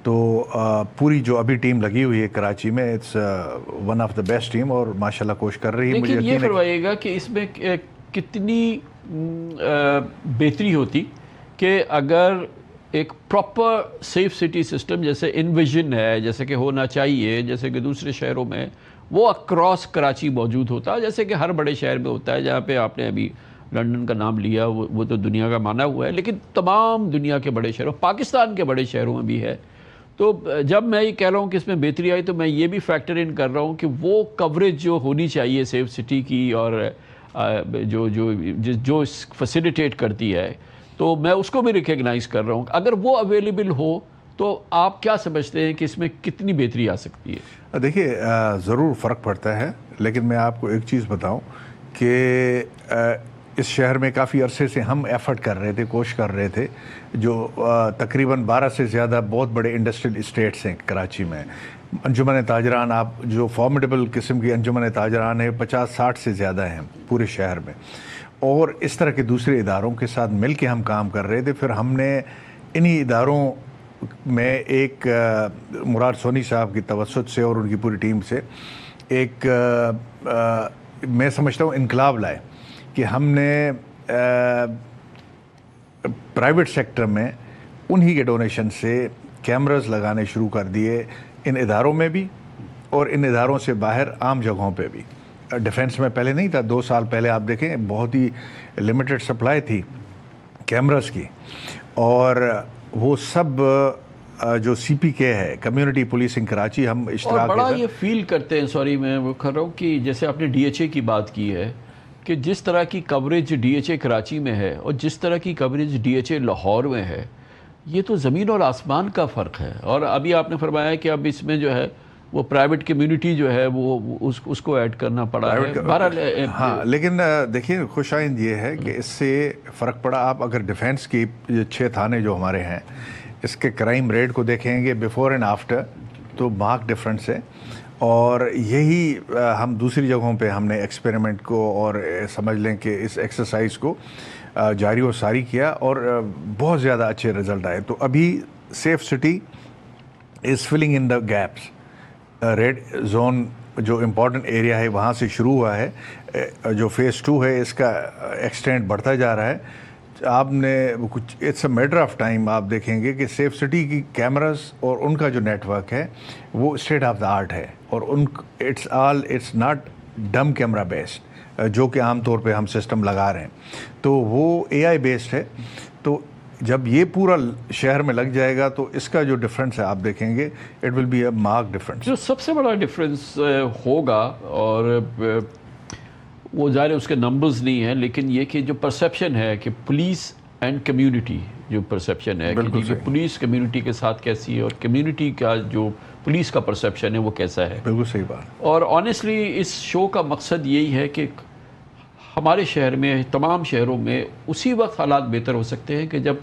تو پوری جو ابھی ٹیم لگی ہوئی ہے کراچی میں، it's one of the best team, اور ماشاءاللہ کوشش کر رہی ہے. مجھے لیکن یہ یقین ہے فرمائیے گا کہ اس میں کتنی بہتری ہوتی کہ اگر ایک پراپر سیف سٹی سسٹم جیسے انویژن ہے، جیسے کہ ہونا چاہیے، جیسے کہ دوسرے شہروں میں وہ اکراس کراچی موجود ہوتا، جیسے کہ ہر بڑے شہر میں ہوتا ہے. جہاں پہ آپ نے ابھی لنڈن کا نام لیا، وہ تو دنیا کا مانا ہوا ہے، لیکن تمام دنیا کے بڑے شہروں، پاکستان کے بڑے شہروں میں بھی ہے. تو جب میں یہ کہہ رہا ہوں کہ اس میں بہتری آئی، تو میں یہ بھی فیکٹر ان کر رہا ہوں کہ وہ کوریج جو ہونی چاہیے سیف سٹی کی، اور جو فیسیلیٹیٹ کرتی ہے، تو میں اس کو بھی ریکگنائز کر رہا ہوں. اگر وہ اویلیبل ہو تو آپ کیا سمجھتے ہیں کہ اس میں کتنی بہتری آ سکتی ہے؟ دیکھیے ضرور فرق پڑتا ہے، لیکن میں آپ کو ایک چیز بتاؤں کہ اس شہر میں کافی عرصے سے ہم ایفرٹ کر رہے تھے، کوشش کر رہے تھے. جو تقریباً 12 سے زیادہ بہت بڑے انڈسٹریل اسٹیٹس ہیں کراچی میں. انجمن تاجران، آپ جو فارمیڈیبل قسم کی انجمن تاجران ہیں، 50-60 سے زیادہ ہیں پورے شہر میں، اور اس طرح کے دوسرے اداروں کے ساتھ مل کے ہم کام کر رہے تھے. پھر ہم نے انہی اداروں میں ایک مراد سونی صاحب کی توسط سے اور ان کی پوری ٹیم سے ایک میں سمجھتا ہوں انقلاب لائے کہ ہم نے پرائیویٹ سیکٹر میں انہی کے ڈونیشن سے کیمراز لگانے شروع کر دیے ان اداروں میں بھی، اور ان اداروں سے باہر عام جگہوں پہ بھی. ڈیفنس میں پہلے نہیں تھا، 2 سال پہلے آپ دیکھیں بہت ہی لمیٹڈ سپلائی تھی کیمراز کی، اور وہ سب جو سی پی کے ہے، کمیونٹی پولیسنگ کراچی، ہم اور اشتراک بڑا کے یہ فیل کرتے ہیں، سوری میں وہ کر رہا ہوں کہ جیسے آپ نے ڈی ایچ اے کی بات کی ہے، کہ جس طرح کی coverage D H A Karachi میں ہے اور جس طرح کی coverage D H A Lahore میں ہے، یہ تو زمین اور آسمان کا فرق ہے. اور ابھی آپ نے فرمایا کہ اب اس میں جو ہے وہ پرائیویٹ کمیونٹی جو ہے وہ اس کو ایڈ کرنا پڑا ہے. ہاں، لیکن دیکھیے خوش آئند یہ ہے کہ اس سے فرق پڑا. آپ اگر ڈیفینس کی 6 تھانے جو ہمارے ہیں، اس کے کرائم ریٹ کو دیکھیں گے بیفور اینڈ آفٹر، تو مارک ڈفرینس ہے. اور یہی ہم دوسری جگہوں پہ ہم نے ایکسپیریمنٹ کو اور سمجھ لیں کہ اس ایکسرسائز کو جاری و ساری کیا، اور بہت زیادہ اچھے رزلٹ آئے. تو ابھی safe city is filling in the gaps. Red zone جو امپورٹنٹ ایریا ہے وہاں سے شروع ہوا ہے، جو فیز 2 ہے اس کا ایکسٹینڈ بڑھتا جا رہا ہے. آپ نے کچھ it's a matter of time آپ دیکھیں گے کہ سیف سٹی کی کیمراز اور ان کا جو نیٹ ورک ہے وہ اسٹیٹ آف دا آرٹ ہے، اور it's not dumb camera based جو کہ عام طور پہ ہم سسٹم لگا رہے ہیں، تو وہ اے آئی بیسڈ ہے. تو جب یہ پورا شہر میں لگ جائے گا تو اس کا جو ڈفرینس ہے آپ دیکھیں گے، it will be a mark difference. جو سب سے بڑا ڈفرینس ہوگا، اور وہ ظاہر اس کے نمبرز نہیں ہیں، لیکن یہ کہ جو پرسیپشن ہے کہ پولیس اینڈ کمیونٹی، جو پرسیپشن ہے کہ پولیس کمیونٹی کے ساتھ کیسی ہے، اور کمیونٹی کا جو پولیس کا پرسیپشن ہے وہ کیسا ہے. بالکل صحیح بات. اور آنیسٹلی اس شو کا مقصد یہی ہے کہ ہمارے شہر میں، تمام شہروں میں اسی وقت حالات بہتر ہو سکتے ہیں کہ جب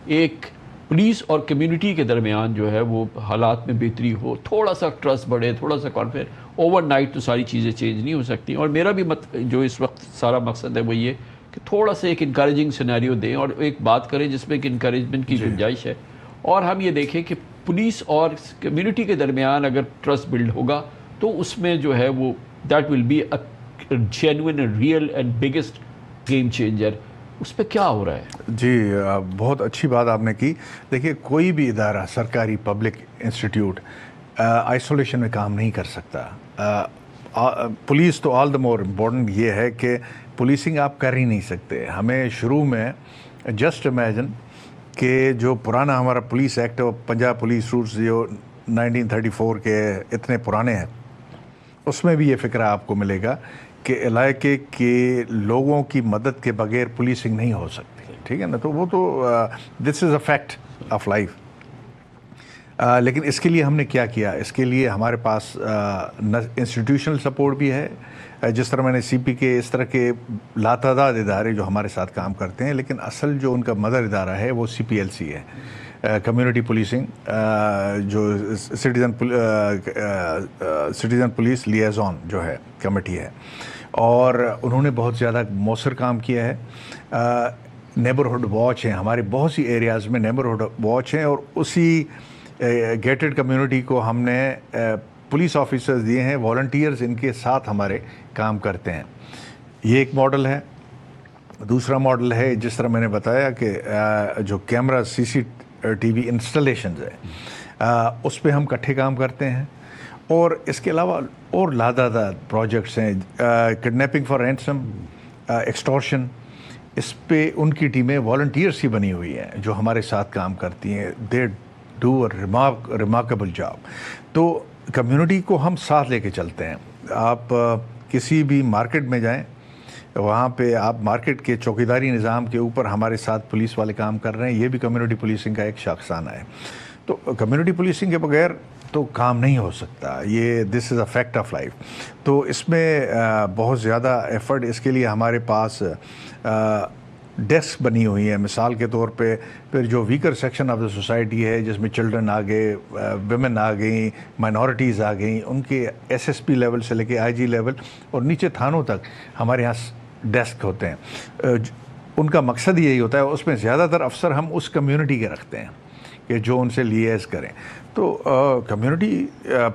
ایک پولیس اور کمیونٹی کے درمیان جو ہے وہ حالات میں بہتری ہو، تھوڑا سا ٹرسٹ بڑھے، تھوڑا سا کانفیڈنس. اوور نائٹ تو ساری چیزیں چینج نہیں ہو سکتی. اور میرا بھی جو اس وقت سارا مقصد ہے وہ یہ کہ تھوڑا سا ایک انکریجنگ سینیریو دیں اور ایک بات کریں جس میں ایک انکریجمنٹ کی گنجائش ہے. اور ہم یہ دیکھیں کہ پولیس اور کمیونٹی کے درمیان اگر ٹرسٹ بلڈ ہوگا تو اس میں جو ہے وہ that will be a genuine real and biggest game changer. اس پہ کیا ہو رہا ہے؟ جی بہت اچھی بات آپ نے کی. دیکھیے کوئی بھی ادارہ، سرکاری پبلک انسٹیٹیوٹ آئسولیشن میں کام نہیں کر سکتا. پولیس تو آل دا مور امپورٹنٹ یہ ہے کہ پولیسنگ آپ کر ہی نہیں سکتے. ہمیں شروع میں جسٹ امیجن کہ جو پرانا ہمارا پولیس ایکٹ اور پنجاب پولیس رولز جو 1934 کے اتنے پرانے ہیں، اس میں بھی یہ فکرہ آپ کو ملے گا کہ علاقے کے لوگوں کی مدد کے بغیر پولیسنگ نہیں ہو سکتی. ٹھیک ہے نا؟ تو وہ تو دس از اے فیکٹ آف لائف. لیکن اس کے لیے ہم نے کیا کیا؟ اس کے لیے ہمارے پاس انسٹیٹیوشنل سپورٹ بھی ہے، جس طرح میں نے سی پی کے، اس طرح کے لاتعداد ادارے جو ہمارے ساتھ کام کرتے ہیں، لیکن اصل جو ان کا مدر ادارہ ہے وہ سی پی ایل سی ہے، کمیونٹی پولیسنگ، جو سٹیزن پولیس لیزون جو ہے کمیٹی ہے. اور انہوں نے بہت زیادہ مؤثر کام کیا ہے. نیبرہڈ واچ ہیں ہمارے، بہت سی ایریاز میں نیبرہڈ واچ ہیں، اور اسی گیٹڈ کمیونٹی کو ہم نے پولیس آفیسرز دیے ہیں، والنٹیئرز ان کے ساتھ ہمارے کام کرتے ہیں. یہ ایک ماڈل ہے. دوسرا ماڈل ہے جس طرح میں نے بتایا کہ جو کیمرہ سی سی ٹی وی انسٹالیشنز ہے اس پہ ہم اکٹھے کام کرتے ہیں. اور اس کے علاوہ اور لادادہ پروجیکٹس ہیں، کڈنیپنگ فار رینسم، ایکسٹورشن، اس پہ ان کی ٹیمیں والنٹیئرس ہی بنی ہوئی ہیں جو ہمارے ساتھ کام کرتی ہیں. They do a remarkable job. تو کمیونٹی کو ہم ساتھ لے کے چلتے ہیں. آپ کسی بھی مارکیٹ میں جائیں، وہاں پہ آپ مارکیٹ کے چوکیداری نظام کے اوپر ہمارے ساتھ پولیس والے کام کر رہے ہیں. یہ بھی کمیونٹی پولیسنگ کا ایک شاخسانہ ہے. تو کمیونٹی پولیسنگ کے بغیر تو کام نہیں ہو سکتا. یہ دس از اے فیکٹ آف لائف. تو اس میں بہت زیادہ ایفرٹ اس کے لیے ہمارے پاس ڈیسک بنی ہوئی ہے. مثال کے طور پہ پھر جو weaker section of the society ہے جس میں چلڈرن آ گئے، ویمن آ گئیں، مائنورٹیز آ گئیں، ان کے ایس ایس پی لیول سے لے کے آئی جی لیول اور نیچے تھانوں تک ہمارے یہاں ڈیسک ہوتے ہیں. ان کا مقصد یہی ہوتا ہے. اس میں زیادہ تر افسر ہم اس کمیونٹی کے رکھتے ہیں کہ جو ان سے لیز کریں. تو کمیونٹی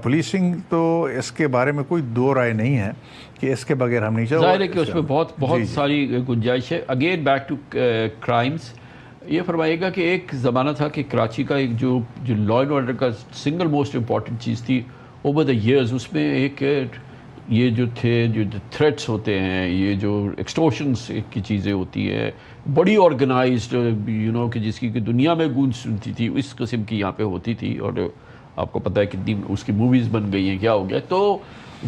پولیسنگ تو اس کے بارے میں کوئی دو رائے نہیں ہے کہ اس کے بغیر ہم نہیں چاہتے. ظاہر ہے کہ اس میں بہت ساری گنجائش ہے. اگین بیک ٹو کرائمز، یہ فرمائیے گا کہ ایک زمانہ تھا کہ کراچی کا ایک جو لا اینڈ آرڈر کا سنگل موسٹ امپورٹنٹ چیز تھی اوور دا ایئرز، اس میں ایک یہ جو تھے جو تھریٹس ہوتے ہیں، یہ جو ایکسٹورشنس کی چیزیں ہوتی ہیں، بڑی آرگنائزڈ کہ جس کی دنیا میں گونج سنتی تھی، اس قسم کی یہاں پہ ہوتی تھی. اور آپ کو پتہ ہے کتنی اس کی موویز بن گئی ہیں، کیا ہو گیا. تو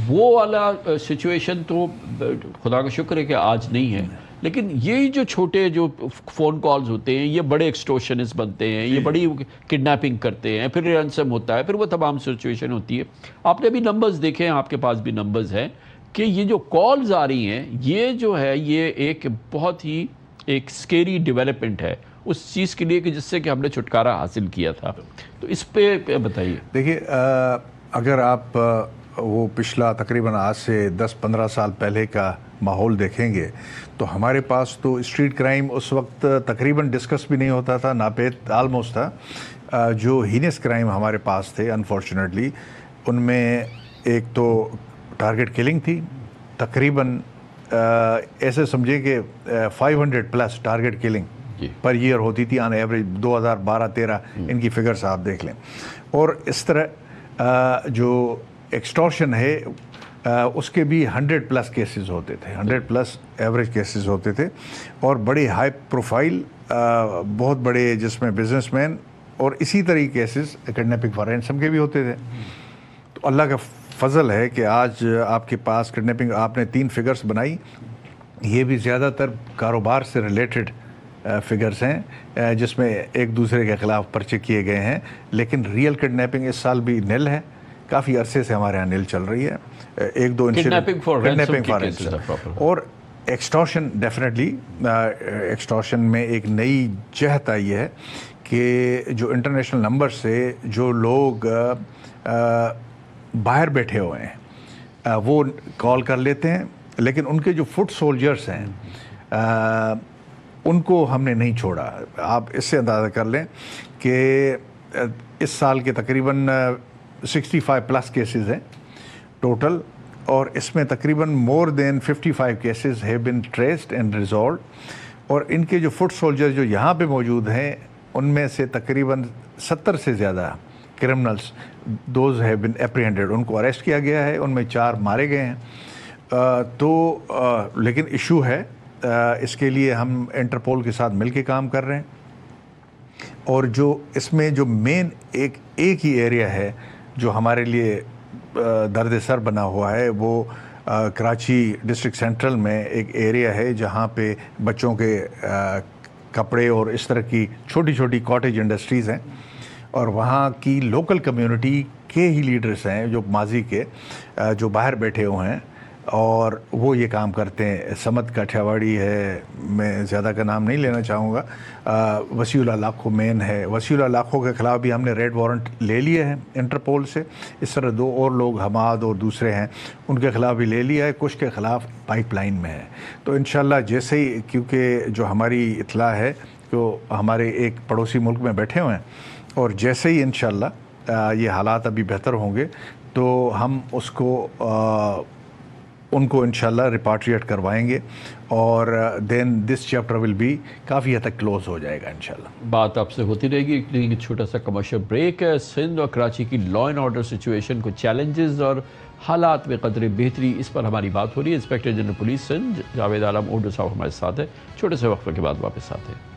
وہ والا سچویشن تو خدا کا شکر ہے کہ آج نہیں ہے. لیکن یہ جو چھوٹے جو فون کالز ہوتے ہیں، یہ بڑے ایکسٹورشنس بنتے ہیں، یہ بڑی کڈنیپنگ کرتے ہیں، پھر رینسم ہوتا ہے، پھر وہ تمام سچویشن ہوتی ہے. آپ نے بھی نمبرز دیکھے ہیں، آپ کے پاس بھی نمبرز ہیں کہ یہ جو کالز آ رہی ہیں، یہ جو ہے یہ ایک بہت ہی ایک سکیری ڈیولپمنٹ ہے اس چیز کے لیے کہ جس سے کہ ہم نے چھٹکارا حاصل کیا تھا. تو اس پہ بتائیے. دیکھیے، اگر آپ وہ پچھلا تقریباً آج سے 10-15 سال پہلے کا ماحول دیکھیں گے تو ہمارے پاس تو اسٹریٹ کرائم اس وقت تقریباً ڈسکس بھی نہیں ہوتا تھا، ناپید آلموسٹ تھا. جو ہینس کرائم ہمارے پاس تھے انفارچونیٹلی، ان میں ایک تو ٹارگٹ کلنگ تھی. تقریباً ایسے سمجھے کہ 500+ ٹارگٹ کلنگ پر ایئر ہوتی تھی آن ایوریج. 2012-13 ان کی فگرز آپ دیکھ لیں. اور اس طرح جو ایکسٹورشن ہے اس کے بھی 100+ کیسز ہوتے تھے، 100+ ایوریج کیسز ہوتے تھے. اور بڑے ہائی پروفائل، بہت بڑے، جس میں بزنس مین اور اسی طرح کیسز کڈنیپنگ فار رینسم کے بھی ہوتے تھے. تو اللہ کا فضل ہے کہ آج آپ کے پاس کڈنیپنگ، آپ نے 3 فگرز بنائی، یہ بھی زیادہ تر کاروبار سے ریلیٹڈ فگرز ہیں جس میں ایک دوسرے کے خلاف پرچے کیے گئے ہیں. لیکن ریئل کڈنیپنگ اس سال بھی نل ہے. کافی عرصے سے ہمارے یہاں نل چل رہی ہے. 1-2 کڈنیپنگ فار رینسم اور ایکسٹورشن. ڈیفینیٹلی ایکسٹورشن میں ایک نئی جہت آئی ہے کہ جو انٹرنیشنل نمبر سے جو لوگ باہر بیٹھے ہوئے ہیں وہ کال کر لیتے ہیں، لیکن ان کے جو فٹ سولجرز ہیں ان کو ہم نے نہیں چھوڑا. آپ اس سے اندازہ کر لیں کہ اس سال کے تقریباً 65+ کیسز ہیں ٹوٹل، اور اس میں تقریباً مور دین 55 cases have been traced and resolved. اور ان کے جو فٹ سولجر جو یہاں پہ موجود ہیں ان میں سے تقریباً 70 سے زیادہ کرمنلز دوز ہیو بن اپریہینڈڈ، ان کو اریسٹ کیا گیا ہے. ان میں 4 مارے گئے ہیں. لیکن ایشو ہے، اس کے لیے ہم انٹرپول کے ساتھ مل کے کام کر رہے ہیں. اور جو اس میں جو مین ایک ہی ایریا ہے جو ہمارے لیے درد سر بنا ہوا ہے، وہ کراچی ڈسٹرکٹ سینٹرل میں ایک ایریا ہے جہاں پہ بچوں کے کپڑے اور اس طرح کی چھوٹی چھوٹی کاٹیج انڈسٹریز ہیں. اور وہاں کی لوکل کمیونٹی کے ہی لیڈرز ہیں جو ماضی کے جو باہر بیٹھے ہوئے ہیں اور وہ یہ کام کرتے ہیں. سمت کاٹھیاواڑی ہے، میں زیادہ کا نام نہیں لینا چاہوں گا. وسیع اللہ لاکھو مین ہے. وسیع اللہ لاکھو کے خلاف بھی ہم نے ریڈ وارنٹ لے لیے ہیں انٹرپول سے. اس طرح 2 اور لوگ حماد اور دوسرے ہیں ان کے خلاف بھی لے لیا ہے. کچھ کے خلاف پائپ لائن میں ہے. تو انشاءاللہ جیسے ہی، کیونکہ جو ہماری اطلاع ہے کہ ہمارے ایک پڑوسی ملک میں بیٹھے ہوئے ہیں، اور جیسے ہی انشاءاللہ یہ حالات ابھی بہتر ہوں گے تو ہم اس کو ان کو انشاءاللہ ریپاٹریٹ کروائیں گے اور دین دس چیپٹر ول بی کافی حد تک کلوز ہو جائے گا انشاءاللہ. بات آپ سے ہوتی رہے گی. ایک چھوٹا سا کمرشل بریک ہے. سندھ اور کراچی کی لا اینڈ آرڈر سچویشن کو چیلنجز اور حالات میں قدر بہتری، اس پر ہماری بات ہو رہی ہے. Inspector general police Sindh Javed Alam Odho صاحب ہمارے ساتھ ہیں. چھوٹے سے وقفے کے بعد واپس آتے ہیں.